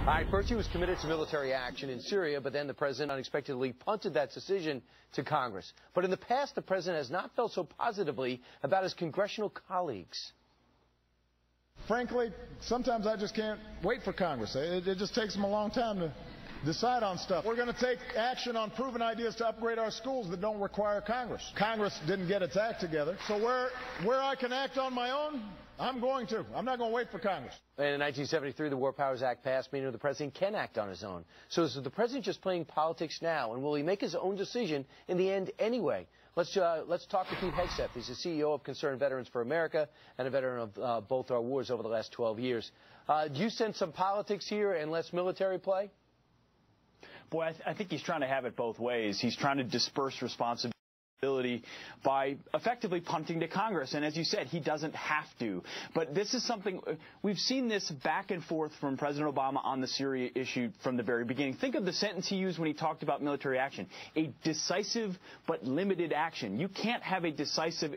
All right, first he was committed to military action in Syria, but then the president unexpectedly punted that decision to Congress. But in the past, the president has not felt so positively about his congressional colleagues. Frankly, sometimes I just can't wait for Congress. It just takes them a long time to decide on stuff. We're going to take action on proven ideas to upgrade our schools that don't require Congress. Congress didn't get its act together. So where I can act on my own, I'm going to. I'm not going to wait for Congress. And in 1973, the War Powers Act passed, meaning the president can act on his own. So is the president just playing politics now, and will he make his own decision in the end anyway? Let's talk to Pete Hegseth. He's the CEO of Concerned Veterans for America and a veteran of both our wars over the last 12 years. Do you sense some politics here and less military play? Boy, I think he's trying to have it both ways. He's trying to disperse responsibility by effectively punting to Congress. And as you said, he doesn't have to. But this is something, we've seen this back and forth from President Obama on the Syria issue from the very beginning. Think of the sentence he used when he talked about military action. A decisive but limited action. You can't have a decisive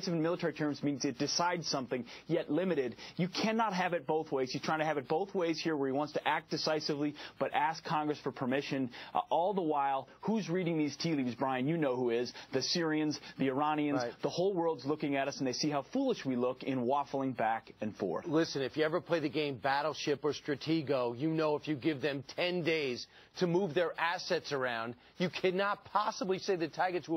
in military terms means it decides something, yet limited. You cannot have it both ways. He's trying to have it both ways here, where he wants to act decisively but ask Congress for permission. All the while, who's reading these tea leaves, Brian? You know who is. The Syrians, the Iranians, right. The whole world's looking at us, and they see how foolish we look in waffling back and forth. Listen, if you ever play the game Battleship or Stratego, you know if you give them 10 days to move their assets around, you cannot possibly say the targets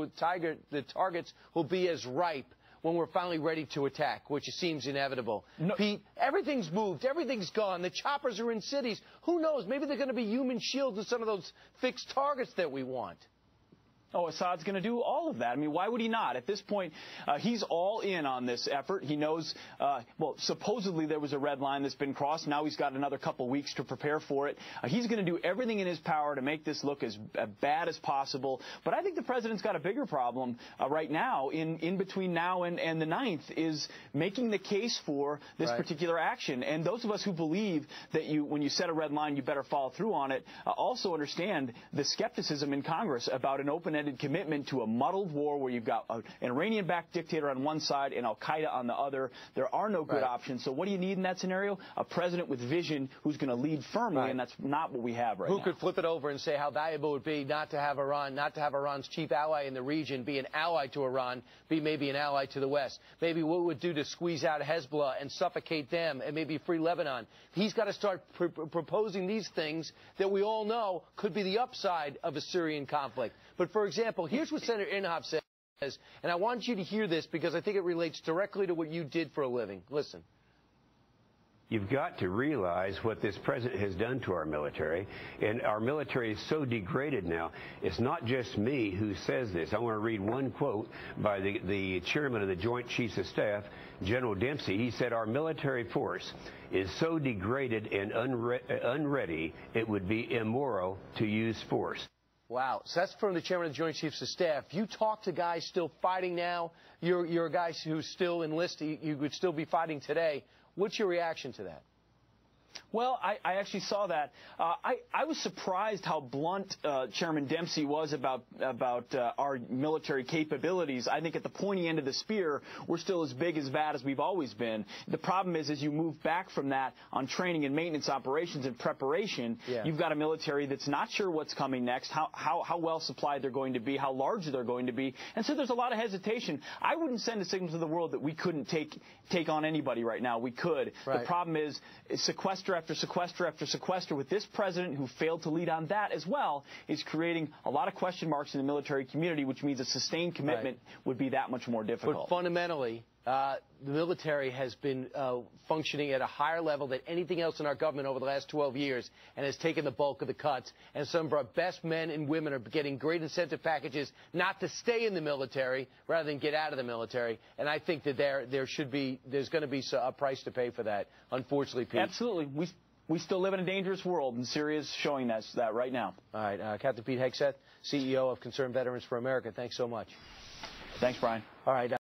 will be as ripe when we're finally ready to attack, which seems inevitable. No. Pete, everything's moved. Everything's gone. The choppers are in cities. Who knows? Maybe they're going to be human shields to some of those fixed targets that we want. Oh, Assad's going to do all of that. I mean, why would he not? At this point, he's all in on this effort. He knows, well, supposedly there was a red line that's been crossed. Now he's got another couple weeks to prepare for it. He's going to do everything in his power to make this look as bad as possible. But I think the president's got a bigger problem right now, in between now and the 9th, is making the case for this particular action. And those of us who believe that when you set a red line, you better follow through on it, also understand the skepticism in Congress about an open-ended commitment to a muddled war where you've got an Iranian-backed dictator on one side and Al-Qaeda on the other. There are no good options. So what do you need in that scenario? A president with vision who's going to lead firmly, and that's not what we have right now. Who could flip it over and say how valuable it would be not to have Iran, not to have Iran's chief ally in the region be an ally to Iran, be maybe an ally to the West. Maybe what it would do to squeeze out Hezbollah and suffocate them and maybe free Lebanon. He's got to start proposing these things that we all know could be the upside of a Syrian conflict. But, for example, here's what Senator Inhofe says, and I want you to hear this because I think it relates directly to what you did for a living. Listen. You've got to realize what this president has done to our military, and our military is so degraded now. It's not just me who says this. I want to read one quote by the chairman of the Joint Chiefs of Staff, General Dempsey. He said, "Our military force is so degraded and unready, it would be immoral to use force." Wow. So that's from the chairman of the Joint Chiefs of Staff. You talk to guys still fighting now. You're a guy who's still enlisted. You would still be fighting today. What's your reaction to that? Well, I actually saw that. I was surprised how blunt Chairman Dempsey was about our military capabilities. I think at the pointy end of the spear, we're still as big as bad as we've always been. The problem is, as you move back from that on training and maintenance operations and preparation, you've got a military that's not sure what's coming next, how well supplied they're going to be, how large they're going to be. And so there's a lot of hesitation. I wouldn't send a signal to the world that we couldn't take on anybody right now. We could. The problem is sequester after sequester after sequester with this president, who failed to lead on that as well, is creating a lot of question marks in the military community, which means a sustained commitment would be that much more difficult. But fundamentally, the military has been functioning at a higher level than anything else in our government over the last 12 years and has taken the bulk of the cuts. And some of our best men and women are getting great incentive packages not to stay in the military rather than get out of the military. And I think that there's going to be a price to pay for that, unfortunately, Pete. Absolutely. We still live in a dangerous world, and Syria is showing us that right now. All right. Captain Pete Hegseth, CEO of Concerned Veterans for America, thanks so much. Thanks, Brian. All right.